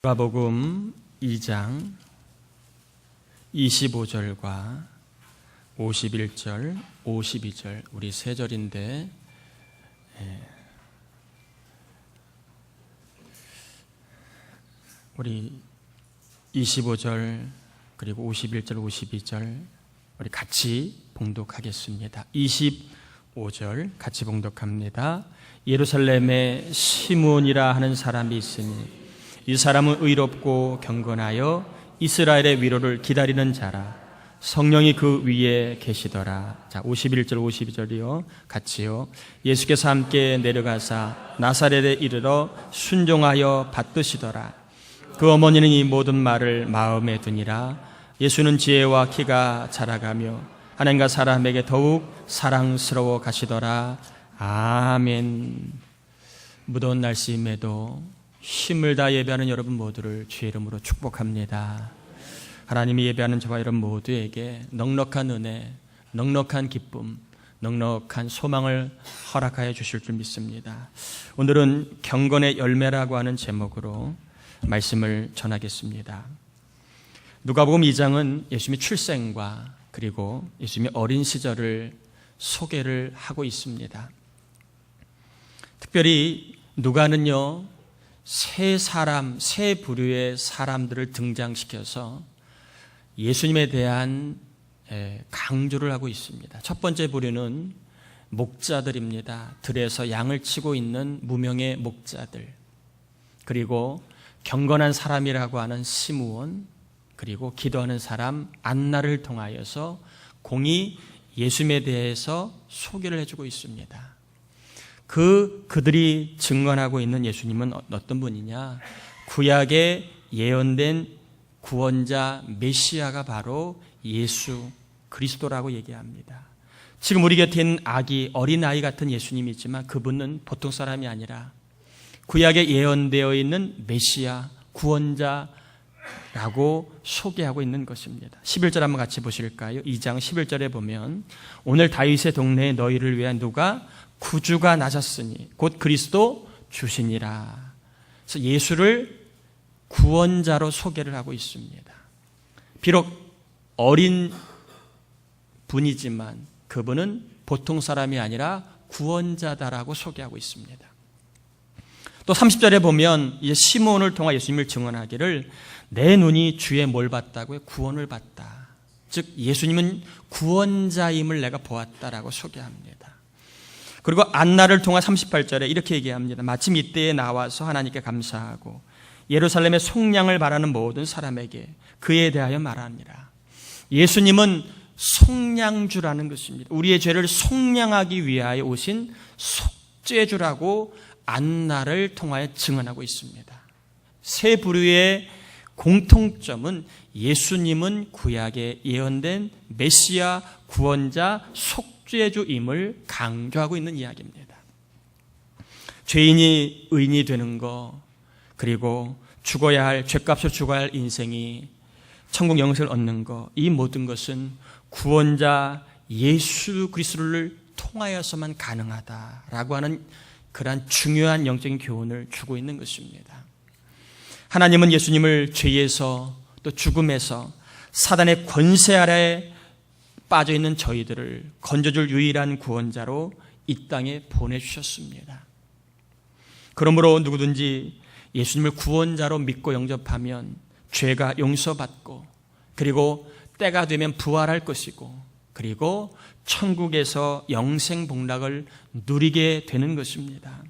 누가복음 2장 25절과 51절, 52절 우리 세 절인데 우리 25절 그리고 51절, 52절 우리 같이 봉독하겠습니다. 25절 같이 봉독합니다. 예루살렘에 시므온이라 하는 사람이 있으니 이 사람은 의롭고 경건하여 이스라엘의 위로를 기다리는 자라. 성령이 그 위에 계시더라. 자, 51절 52절이요. 같이요. 예수께서 함께 내려가사 나사렛에 이르러 순종하여 받드시더라. 그 어머니는 이 모든 말을 마음에 두니라. 예수는 지혜와 키가 자라가며 하나님과 사람에게 더욱 사랑스러워 가시더라. 아멘. 무더운 날씨임에도 힘을 다 예배하는 여러분 모두를 주의 이름으로 축복합니다. 하나님이 예배하는 저와 여러분 모두에게 넉넉한 은혜, 넉넉한 기쁨, 넉넉한 소망을 허락하여 주실 줄 믿습니다. 오늘은 경건의 열매라고 하는 제목으로 말씀을 전하겠습니다. 누가복음 2장은 예수님의 출생과 그리고 예수님의 어린 시절을 소개를 하고 있습니다. 특별히 누가는요, 세 부류의 사람들을 등장시켜서 예수님에 대한 강조를 하고 있습니다. 첫 번째 부류는 목자들입니다. 들에서 양을 치고 있는 무명의 목자들, 그리고 경건한 사람이라고 하는 시므온, 그리고 기도하는 사람 안나를 통하여서 공히 예수님에 대해서 소개를 해주고 있습니다. 그들이 증언하고 있는 예수님은 어떤 분이냐? 구약에 예언된 구원자 메시아가 바로 예수 그리스도라고 얘기합니다. 지금 우리 곁에 있는 아기, 어린아이 같은 예수님이지만 그분은 보통 사람이 아니라 구약에 예언되어 있는 메시아, 구원자라고 소개하고 있는 것입니다. 11절 한번 같이 보실까요? 2장 11절에 보면 오늘 다윗의 동네에 너희를 위한 누가 구주가 나셨으니 곧 그리스도 주시니라. 그래서 예수를 구원자로 소개를 하고 있습니다. 비록 어린 분이지만 그분은 보통 사람이 아니라 구원자다라고 소개하고 있습니다. 또 30절에 보면 이제 시므온을 통해 예수님을 증언하기를 내 눈이 주의 뭘 봤다고요? 구원을 봤다. 즉 예수님은 구원자임을 내가 보았다라고 소개합니다. 그리고 안나를 통한 38절에 이렇게 얘기합니다. 마침 이때에 나와서 하나님께 감사하고 예루살렘의 속량을 바라는 모든 사람에게 그에 대하여 말하니라. 예수님은 속량주라는 것입니다. 우리의 죄를 속량하기 위하여 오신 속죄주라고 안나를 통하여 증언하고 있습니다. 세 부류의 공통점은 예수님은 구약에 예언된 메시아, 구원자, 속죄주임을 강조하고 있는 이야기입니다. 죄인이 의인이 되는 것, 그리고 죽어야 할, 죄값을 죽어야 할 인생이 천국 영생을 얻는 것, 이 모든 것은 구원자 예수 그리스도를 통하여서만 가능하다라고 하는 그러한 중요한 영적인 교훈을 주고 있는 것입니다. 하나님은 예수님을 죄에서 또 죽음에서 사단의 권세 아래에 빠져있는 저희들을 건져줄 유일한 구원자로 이 땅에 보내주셨습니다. 그러므로 누구든지 예수님을 구원자로 믿고 영접하면 죄가 용서받고 그리고 때가 되면 부활할 것이고 그리고 천국에서 영생 복락을 누리게 되는 것입니다.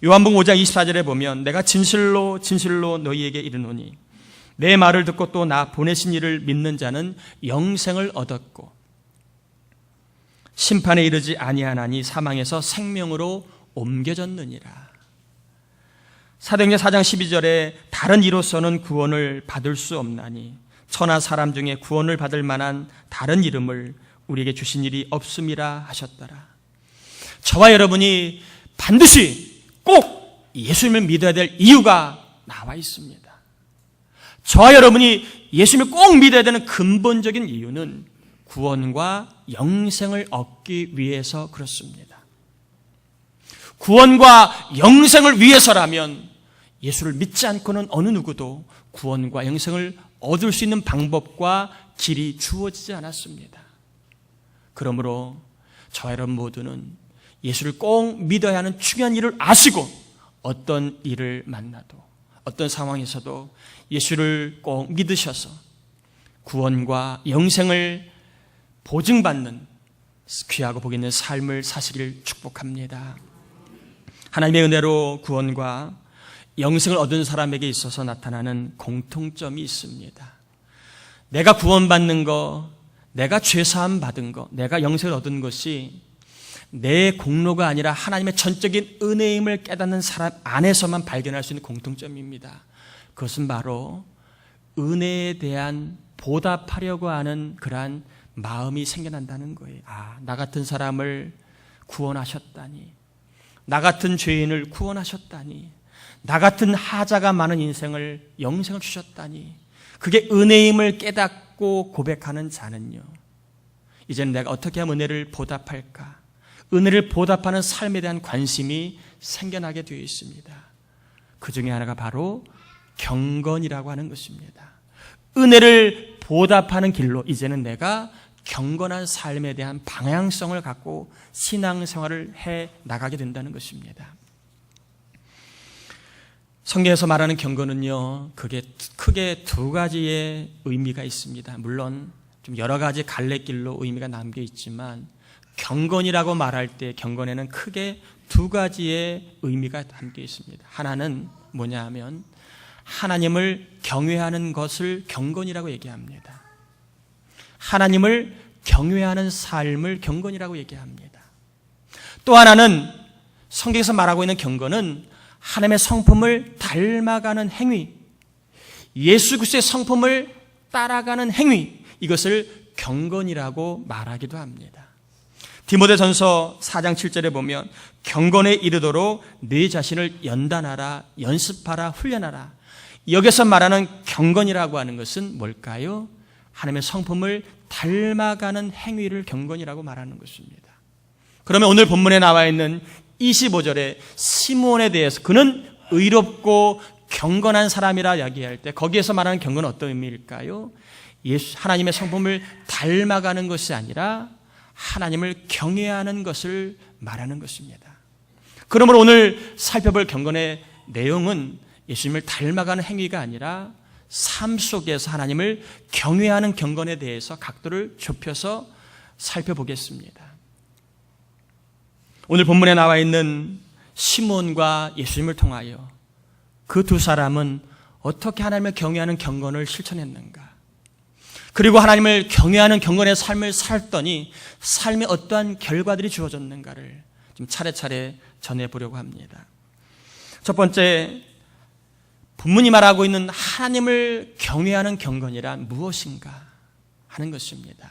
요한복음 5장 24절에 보면 내가 진실로 진실로 너희에게 이르노니 내 말을 듣고 또 나 보내신 이를 믿는 자는 영생을 얻었고 심판에 이르지 아니하나니 사망에서 생명으로 옮겨졌느니라. 사도행전 4장 12절에 다른 이로서는 구원을 받을 수 없나니 천하 사람 중에 구원을 받을 만한 다른 이름을 우리에게 주신 일이 없음이라 하셨더라. 저와 여러분이 반드시 꼭 예수님을 믿어야 될 이유가 나와 있습니다. 저와 여러분이 예수님을 꼭 믿어야 되는 근본적인 이유는 구원과 영생을 얻기 위해서 그렇습니다. 구원과 영생을 위해서라면 예수를 믿지 않고는 어느 누구도 구원과 영생을 얻을 수 있는 방법과 길이 주어지지 않았습니다. 그러므로 저와 여러분 모두는 예수를 꼭 믿어야 하는 중요한 일을 아시고 어떤 일을 만나도 어떤 상황에서도 예수를 꼭 믿으셔서 구원과 영생을 보증받는 귀하고 복 있는 삶을 사시길 축복합니다. 하나님의 은혜로 구원과 영생을 얻은 사람에게 있어서 나타나는 공통점이 있습니다. 내가 구원받는 것, 내가 죄사함 받은 것, 내가 영생을 얻은 것이 내 공로가 아니라 하나님의 전적인 은혜임을 깨닫는 사람 안에서만 발견할 수 있는 공통점입니다. 그것은 바로 은혜에 대한 보답하려고 하는 그러한 마음이 생겨난다는 거예요. 나 같은 사람을 구원하셨다니, 나 같은 죄인을 구원하셨다니, 나 같은 하자가 많은 인생을 영생을 주셨다니, 그게 은혜임을 깨닫고 고백하는 자는요, 이제는 내가 어떻게 하면 은혜를 보답할까, 은혜를 보답하는 삶에 대한 관심이 생겨나게 되어 있습니다. 그 중에 하나가 바로 경건이라고 하는 것입니다. 은혜를 보답하는 길로 이제는 내가 경건한 삶에 대한 방향성을 갖고 신앙생활을 해 나가게 된다는 것입니다. 성경에서 말하는 경건은요, 그게 크게 두 가지의 의미가 있습니다. 물론 좀 여러 가지 갈래길로 의미가 남겨 있지만 경건이라고 말할 때 경건에는 크게 두 가지의 의미가 담겨 있습니다. 하나는 뭐냐 하면 하나님을 경외하는 것을 경건이라고 얘기합니다. 하나님을 경외하는 삶을 경건이라고 얘기합니다. 또 하나는 성경에서 말하고 있는 경건은 하나님의 성품을 닮아가는 행위, 예수 그리스도의 성품을 따라가는 행위, 이것을 경건이라고 말하기도 합니다. 디모데전서 4장 7절에 보면 경건에 이르도록 네 자신을 연단하라, 연습하라, 훈련하라. 여기서 말하는 경건이라고 하는 것은 뭘까요? 하나님의 성품을 닮아가는 행위를 경건이라고 말하는 것입니다. 그러면 오늘 본문에 나와 있는 25절에 시므온에 대해서 그는 의롭고 경건한 사람이라 이야기할 때 거기에서 말하는 경건은 어떤 의미일까요? 하나님의 성품을 닮아가는 것이 아니라 하나님을 경외하는 것을 말하는 것입니다. 그러므로 오늘 살펴볼 경건의 내용은 예수님을 닮아가는 행위가 아니라 삶 속에서 하나님을 경외하는 경건에 대해서 각도를 좁혀서 살펴보겠습니다. 오늘 본문에 나와 있는 시므온과 예수님을 통하여 그 두 사람은 어떻게 하나님을 경외하는 경건을 실천했는가, 그리고 하나님을 경외하는 경건의 삶을 살더니 삶에 어떠한 결과들이 주어졌는가를 좀 차례차례 전해보려고 합니다. 첫 번째, 본문이 말하고 있는 하나님을 경외하는 경건이란 무엇인가 하는 것입니다.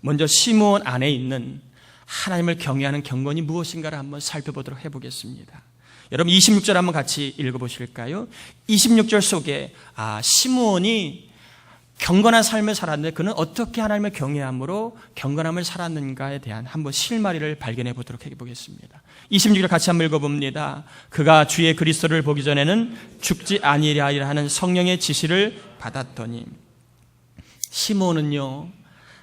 먼저 시므온 안에 있는 하나님을 경외하는 경건이 무엇인가를 한번 살펴보도록 해보겠습니다. 여러분 26절 한번 같이 읽어보실까요? 26절 속에 시므온이 경건한 삶을 살았는데 그는 어떻게 하나님을 경외함으로 경건함을 살았는가에 대한 한번 실마리를 발견해 보도록 해보겠습니다. 26절 같이 한번 읽어봅니다. 그가 주의 그리스도를 보기 전에는 죽지 아니하리라 하는 성령의 지시를 받았더니, 시므온은요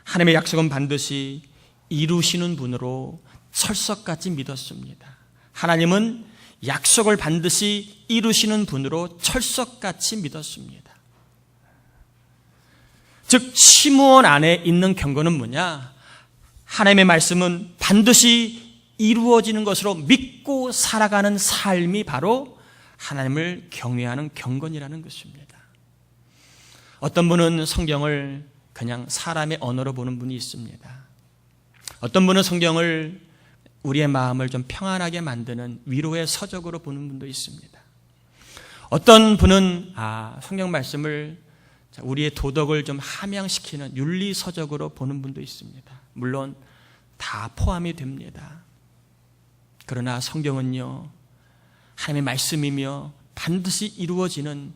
하나님의 약속은 반드시 이루시는 분으로 철석같이 믿었습니다. 하나님은 약속을 반드시 이루시는 분으로 철석같이 믿었습니다. 즉 시므온 안에 있는 경건은 뭐냐? 하나님의 말씀은 반드시 이루어지는 것으로 믿고 살아가는 삶이 바로 하나님을 경외하는 경건이라는 것입니다. 어떤 분은 성경을 그냥 사람의 언어로 보는 분이 있습니다. 어떤 분은 성경을 우리의 마음을 좀 평안하게 만드는 위로의 서적으로 보는 분도 있습니다. 어떤 분은 성경 말씀을 우리의 도덕을 좀 함양시키는 윤리서적으로 보는 분도 있습니다. 물론 다 포함이 됩니다. 그러나 성경은요 하나님의 말씀이며 반드시 이루어지는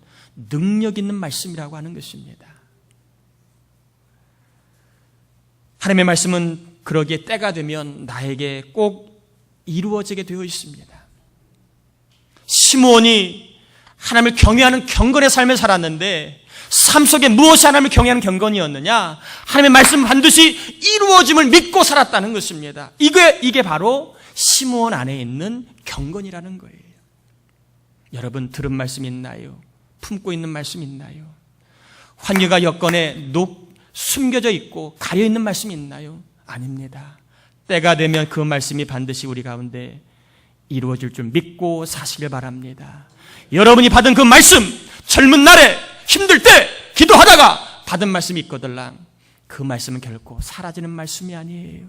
능력 있는 말씀이라고 하는 것입니다. 하나님의 말씀은 그러기에 때가 되면 나에게 꼭 이루어지게 되어 있습니다. 시므온이 하나님을 경외하는 경건의 삶을 살았는데 삶 속에 무엇이 하나님을 경외하는 경건이었느냐? 하나님의 말씀은 반드시 이루어짐을 믿고 살았다는 것입니다. 이게 바로 시므온 안에 있는 경건이라는 거예요. 여러분 들은 말씀 있나요? 품고 있는 말씀 있나요? 환경과 여건에 숨겨져 있고 가려 있는 말씀이 있나요? 아닙니다. 때가 되면 그 말씀이 반드시 우리 가운데 이루어질 줄 믿고 사시길 바랍니다. 여러분이 받은 그 말씀, 젊은 날에 힘들 때 기도하다가 받은 말씀이 있거들랑 그 말씀은 결코 사라지는 말씀이 아니에요.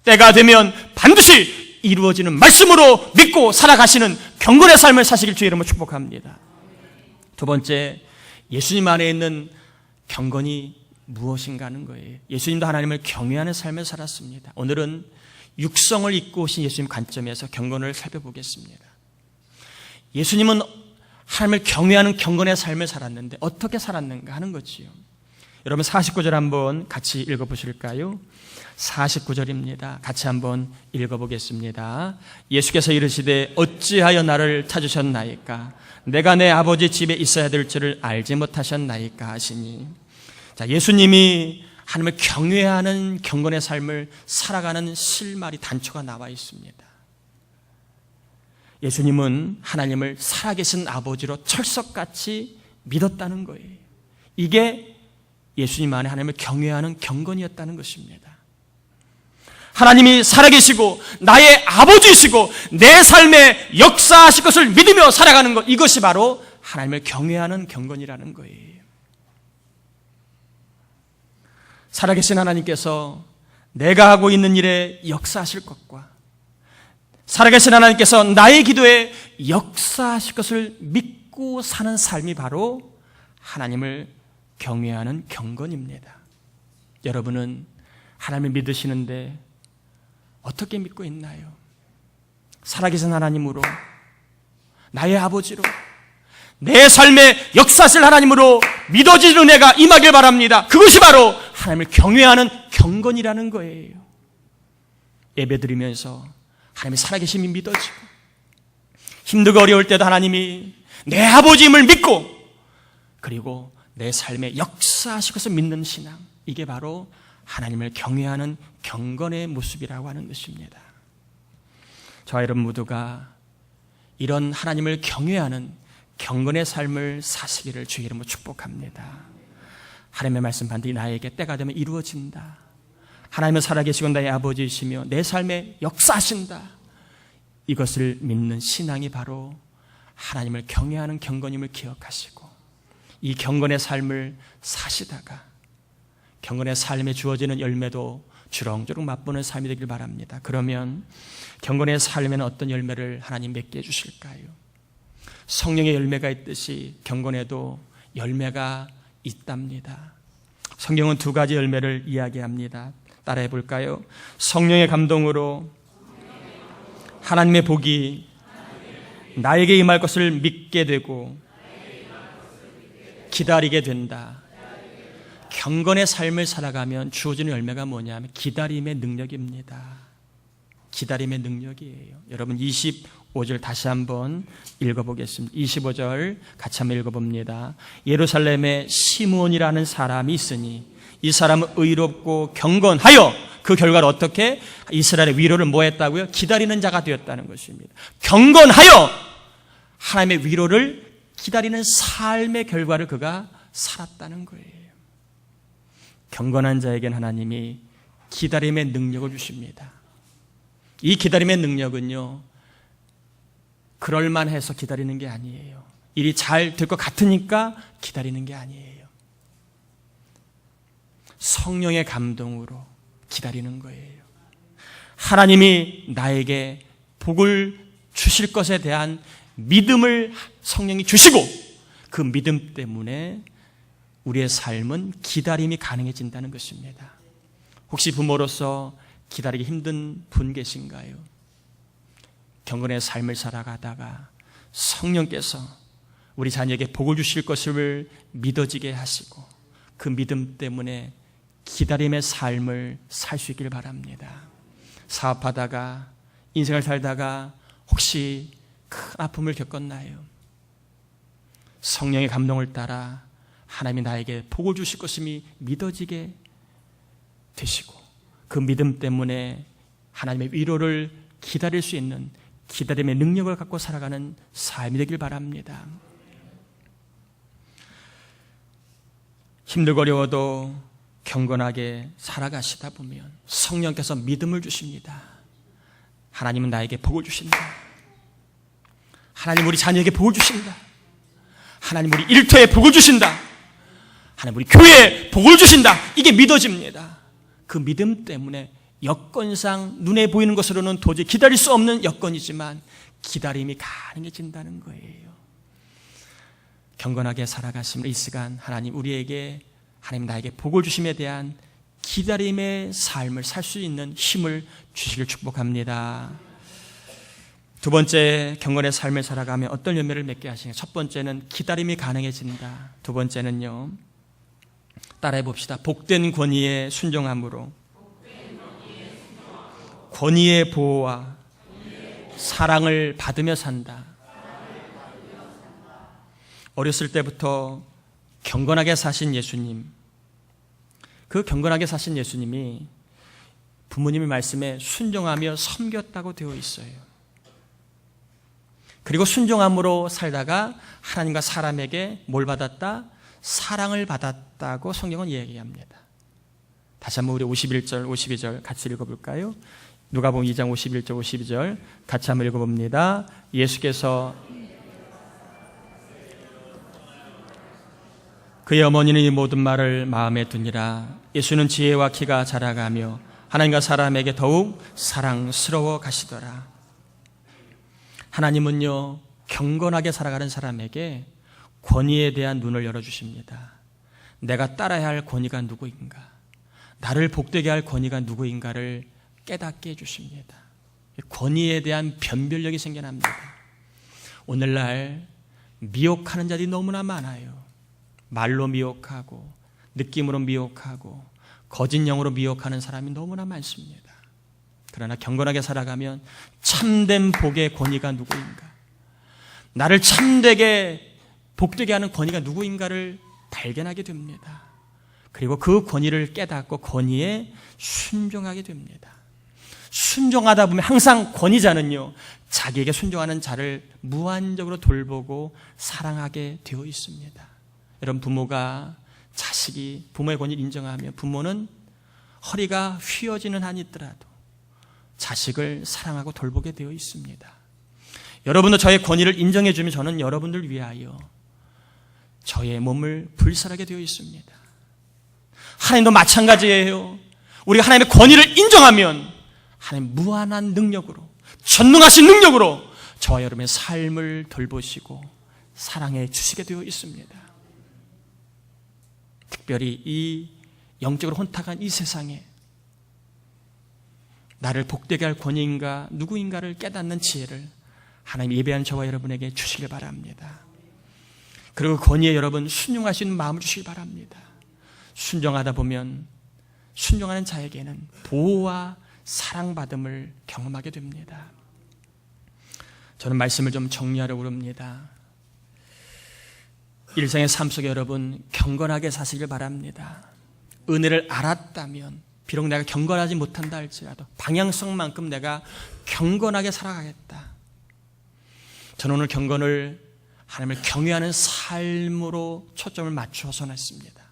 때가 되면 반드시 이루어지는 말씀으로 믿고 살아가시는 경건의 삶을 사시길 주의 이름으로 축복합니다. 두 번째, 예수님 안에 있는 경건이 무엇인가 하는 거예요. 예수님도 하나님을 경외하는 삶을 살았습니다. 오늘은 육성을 입고 오신 예수님 관점에서 경건을 살펴보겠습니다. 예수님은 하나님을 경외하는 경건의 삶을 살았는데 어떻게 살았는가 하는 거지요. 여러분 49절 한번 같이 읽어보실까요? 49절입니다. 같이 한번 읽어보겠습니다. 예수께서 이르시되 어찌하여 나를 찾으셨나이까? 내가 내 아버지 집에 있어야 될 줄을 알지 못하셨나이까 하시니. 자, 예수님이 하나님을 경외하는 경건의 삶을 살아가는 실마리 단초가 나와 있습니다. 예수님은 하나님을 살아계신 아버지로 철석같이 믿었다는 거예요. 이게 예수님 안에 하나님을 경외하는 경건이었다는 것입니다. 하나님이 살아계시고 나의 아버지이시고 내 삶에 역사하실 것을 믿으며 살아가는 것, 이것이 바로 하나님을 경외하는 경건이라는 거예요. 살아계신 하나님께서 내가 하고 있는 일에 역사하실 것과 살아계신 하나님께서 나의 기도에 역사하실 것을 믿고 사는 삶이 바로 하나님을 경외하는 경건입니다. 여러분은 하나님을 믿으시는데 어떻게 믿고 있나요? 살아계신 하나님으로, 나의 아버지로, 내 삶에 역사하실 하나님으로 믿어지는 은혜가 임하길 바랍니다. 그것이 바로 하나님을 경외하는 경건이라는 거예요. 예배드리면서 하나님의 살아계심이 믿어지고 힘들고 어려울 때도 하나님이 내 아버지임을 믿고 그리고 내 삶에 역사하실 것을 믿는 신앙, 이게 바로 하나님을 경외하는 경건의 모습이라고 하는 것입니다. 저와 여러분 모두가 이런 하나님을 경외하는 경건의 삶을 사시기를 주의 이름으로 축복합니다. 하나님의 말씀 반드시 나에게 때가 되면 이루어진다. 하나님은 살아계시고 나의 아버지이시며 내 삶에 역사하신다. 이것을 믿는 신앙이 바로 하나님을 경외하는 경건임을 기억하시고 이 경건의 삶을 사시다가 경건의 삶에 주어지는 열매도 주렁주렁 맛보는 삶이 되길 바랍니다. 그러면 경건의 삶에는 어떤 열매를 하나님 맺게 해주실까요? 성령의 열매가 있듯이 경건에도 열매가 있답니다. 성경은 두 가지 열매를 이야기합니다. 따라해 볼까요? 성령의 감동으로 하나님의 복이 나에게 임할 것을 믿게 되고 기다리게 된다. 경건의 삶을 살아가면 주어지는 열매가 뭐냐면 기다림의 능력입니다. 기다림의 능력이에요. 여러분 25절 다시 한번 읽어보겠습니다. 25절 같이 한번 읽어봅니다. 예루살렘에 시므온이라는 사람이 있으니 이 사람은 의롭고 경건하여 그 결과를 어떻게? 이스라엘의 위로를 뭐 했다고요? 기다리는 자가 되었다는 것입니다. 경건하여 하나님의 위로를 기다리는 삶의 결과를 그가 살았다는 거예요. 경건한 자에게는 하나님이 기다림의 능력을 주십니다. 이 기다림의 능력은요, 그럴만해서 기다리는 게 아니에요. 일이 잘 될 것 같으니까 기다리는 게 아니에요. 성령의 감동으로 기다리는 거예요. 하나님이 나에게 복을 주실 것에 대한 믿음을 성령이 주시고 그 믿음 때문에 우리의 삶은 기다림이 가능해진다는 것입니다. 혹시 부모로서 기다리기 힘든 분 계신가요? 경건의 삶을 살아가다가 성령께서 우리 자녀에게 복을 주실 것을 믿어지게 하시고 그 믿음 때문에 기다림의 삶을 살 수 있길 바랍니다. 사업하다가 인생을 살다가 혹시 큰 아픔을 겪었나요? 성령의 감동을 따라 하나님이 나에게 복을 주실 것임이 믿어지게 되시고 그 믿음 때문에 하나님의 위로를 기다릴 수 있는 기다림의 능력을 갖고 살아가는 삶이 되길 바랍니다. 힘들고 어려워도 경건하게 살아가시다 보면 성령께서 믿음을 주십니다. 하나님은 나에게 복을 주신다. 하나님 우리 자녀에게 복을 주신다. 하나님 우리 일터에 복을 주신다. 하나님 우리 교회에 복을 주신다. 이게 믿어집니다. 그 믿음 때문에 여건상 눈에 보이는 것으로는 도저히 기다릴 수 없는 여건이지만 기다림이 가능해진다는 거예요. 경건하게 살아가시면 이 시간 하나님 우리에게 하나님 나에게 복을 주심에 대한 기다림의 삶을 살 수 있는 힘을 주시길 축복합니다. 두 번째, 경건의 삶을 살아가면 어떤 열매를 맺게 하시냐. 첫 번째는 기다림이 가능해진다. 두 번째는요, 따라해 봅시다. 복된 권위에 순종함으로 권위의 보호와 사랑을 받으며 산다. 어렸을 때부터 경건하게 사신 예수님, 그 경건하게 사신 예수님이 부모님의 말씀에 순종하며 섬겼다고 되어 있어요. 그리고 순종함으로 살다가 하나님과 사람에게 뭘 받았다? 사랑을 받았다고 성경은 이야기합니다. 다시 한번 우리 51절, 52절 같이 읽어볼까요? 누가복음 2장 51절, 52절 같이 한번 읽어봅니다. 예수께서 그의 어머니는 이 모든 말을 마음에 두니라. 예수는 지혜와 키가 자라가며 하나님과 사람에게 더욱 사랑스러워 가시더라. 하나님은요, 경건하게 살아가는 사람에게 권위에 대한 눈을 열어주십니다. 내가 따라야 할 권위가 누구인가, 나를 복되게 할 권위가 누구인가를 깨닫게 해주십니다. 권위에 대한 변별력이 생겨납니다. 오늘날 미혹하는 자들이 너무나 많아요. 말로 미혹하고 느낌으로 미혹하고 거짓 영으로 미혹하는 사람이 너무나 많습니다. 그러나 경건하게 살아가면 참된 복의 권위가 누구인가, 나를 참되게 복되게 하는 권위가 누구인가를 발견하게 됩니다. 그리고 그 권위를 깨닫고 권위에 순종하게 됩니다. 순종하다 보면 항상 권위자는요, 자기에게 순종하는 자를 무한적으로 돌보고 사랑하게 되어 있습니다. 여러분, 부모가 자식이 부모의 권위를 인정하면 부모는 허리가 휘어지는 한이 있더라도 자식을 사랑하고 돌보게 되어 있습니다. 여러분도 저의 권위를 인정해 주면 저는 여러분들 위하여 저의 몸을 불살하게 되어 있습니다. 하나님도 마찬가지예요. 우리가 하나님의 권위를 인정하면 하나님 무한한 능력으로, 전능하신 능력으로 저와 여러분의 삶을 돌보시고 사랑해 주시게 되어 있습니다. 특별히 이 영적으로 혼탁한 이 세상에 나를 복되게 할 권위인가 누구인가를 깨닫는 지혜를 하나님 예배한 저와 여러분에게 주시길 바랍니다. 그리고 권위에 여러분 순종할 수 있는 마음을 주시길 바랍니다. 순종하다 보면 순종하는 자에게는 보호와 사랑받음을 경험하게 됩니다. 저는 말씀을 좀 정리하려고 합니다. 일상의 삶 속에 여러분 경건하게 사시길 바랍니다. 은혜를 알았다면 비록 내가 경건하지 못한다 할지라도 방향성만큼 내가 경건하게 살아가겠다. 저는 오늘 경건을 하나님을 경외하는 삶으로 초점을 맞추어서 냈습니다.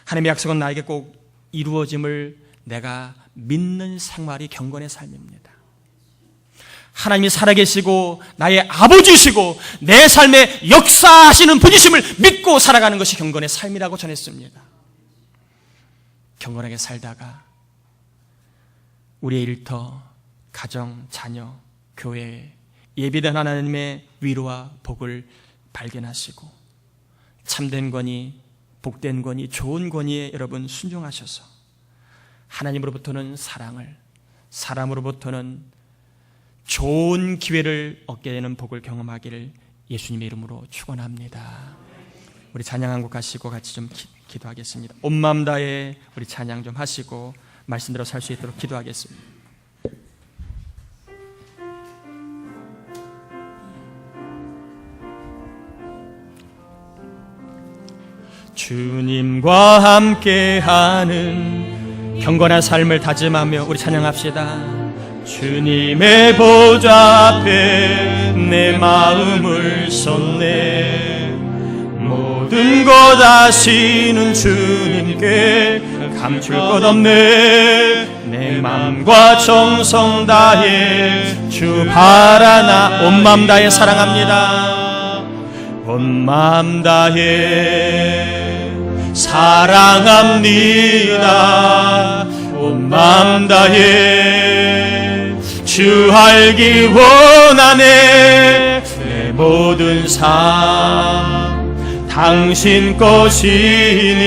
하나님의 약속은 나에게 꼭 이루어짐을 내가 믿는 생활이 경건의 삶입니다. 하나님이 살아계시고 나의 아버지이시고 내 삶에 역사하시는 분이심을 믿고 살아가는 것이 경건의 삶이라고 전했습니다. 경건하게 살다가 우리의 일터, 가정, 자녀, 교회, 예비된 하나님의 위로와 복을 발견하시고 참된 권위, 복된 권위, 좋은 권위에 여러분 순종하셔서 하나님으로부터는 사랑을, 사람으로부터는 좋은 기회를 얻게 되는 복을 경험하기를 예수님의 이름으로 축원합니다. 우리 찬양 한 곡 하시고 같이 좀 기도하겠습니다. 온 마음 다해 우리 찬양 좀 하시고 말씀대로 살 수 있도록 기도하겠습니다. 주님과 함께하는 경건한 삶을 다짐하며 우리 찬양합시다. 주님의 보좌 앞에 내 마음을 쏟네. 모든 것 아시는 주님께 감출 것 없네. 내 맘과 정성 다해 주 바라나. 온 마음 다해 사랑합니다. 온 마음 다해 사랑합니다. 온 마음 다해 주 알기 원하네. 내 모든 삶 당신 것이니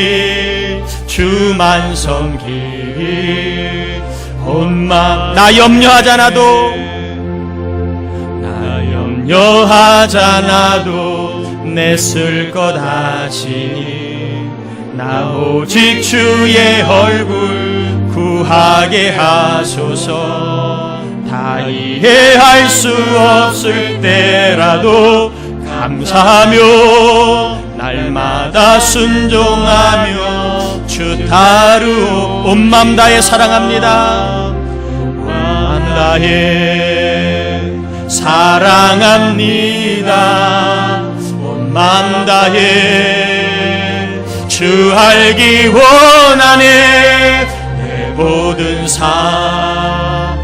주만 섬기리. 온 마음 나 염려하잖아도 내 쓸 것 아시니 나 오직 주의 얼굴 구하게 하소서. 다 이해할 수 없을 때라도 감사하며 날마다 순종하며 주 따르오. 온 맘 다해 사랑합니다. 온 맘 다해 사랑합니다. 온 맘 다해 주 알기 원하네. 내 모든 삶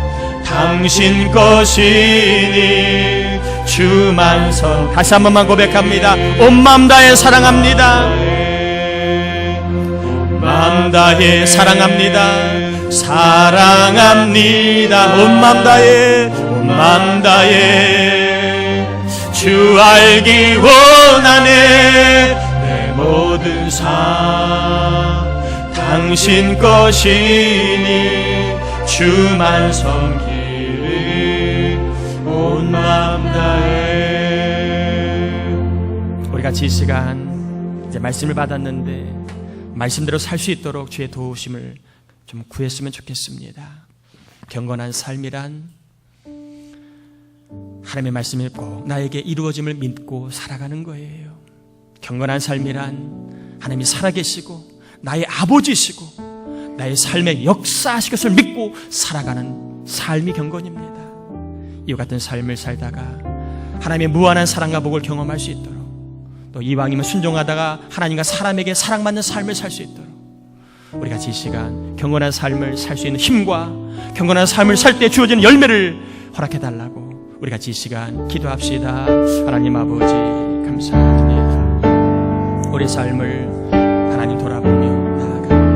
당신 것이니 주만 선. 다시 한 번만 고백합니다. 온 맘 다해 사랑합니다. 온 맘 다해 사랑합니다. 사랑합니다. 온 맘 다해 온 맘 다해 주 알기 원하네. 내 모든 삶 당신 것이니 주만 섬기리. 온 마음 다해. 우리 같이 이 시간 이제 말씀을 받았는데 말씀대로 살 수 있도록 주의 도우심을 좀 구했으면 좋겠습니다. 경건한 삶이란 하나님의 말씀이 꼭 나에게 이루어짐을 믿고 살아가는 거예요. 경건한 삶이란 하나님이 살아계시고 나의 아버지시고 나의 삶에 역사하실 것을 믿고 살아가는 삶이 경건입니다. 이와 같은 삶을 살다가 하나님의 무한한 사랑과 복을 경험할 수 있도록, 또 이왕이면 순종하다가 하나님과 사람에게 사랑받는 삶을 살 수 있도록 우리 같이 이 시간 경건한 삶을 살 수 있는 힘과 경건한 삶을 살 때 주어지는 열매를 허락해달라고 우리 같이 이 시간 기도합시다. 하나님 아버지 감사합니다. 우리 삶을 하나님 돌아보며 나아갑니다.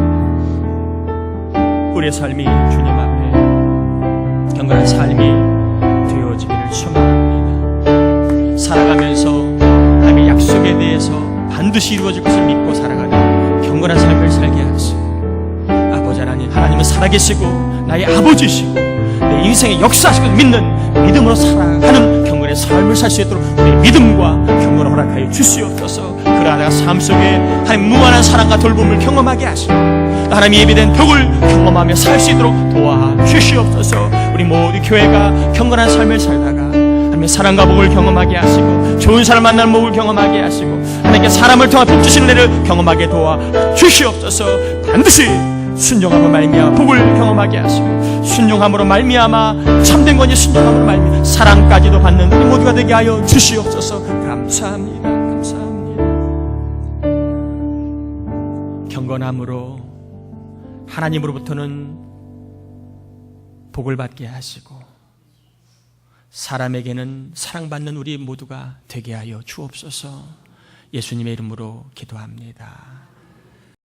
우리의 삶이 주님 앞에 경건한 삶이 되어지기를 축원합니다. 살아가면서 하나님의 약속에 대해서 반드시 이루어질 것을 믿고 살아가는 경건한 삶을 살게 하시고, 아버지 하나님, 하나님은 살아계시고 나의 아버지시고 내 인생의 역사하시고 믿는 믿음으로 살아가는 경건의 삶을 살 수 있도록 우리의 믿음과 경건을 허락하여 주시옵소서. 그러다가 삶 속에 하나님 무한한 사랑과 돌봄을 경험하게 하시고 하나님의 예비된 복을 경험하며 살 수 있도록 도와주시옵소서. 우리 모두 교회가 경건한 삶을 살다가 하나님의 사랑과 복을 경험하게 하시고 좋은 사람 만나는 복을 경험하게 하시고 하나님께 사람을 통해 복 주시는 일을 경험하게 도와주시옵소서. 반드시 순종함으로 말미암아 복을 경험하게 하시고 순종함으로 말미암아 참된 권위 순종함으로 말미암아 사랑까지도 받는 우리 모두가 되게 하여 주시옵소서. 감사합니다. 감사합니다. 경건함으로 하나님으로부터는 복을 받게 하시고 사람에게는 사랑받는 우리 모두가 되게 하여 주옵소서. 예수님의 이름으로 기도합니다.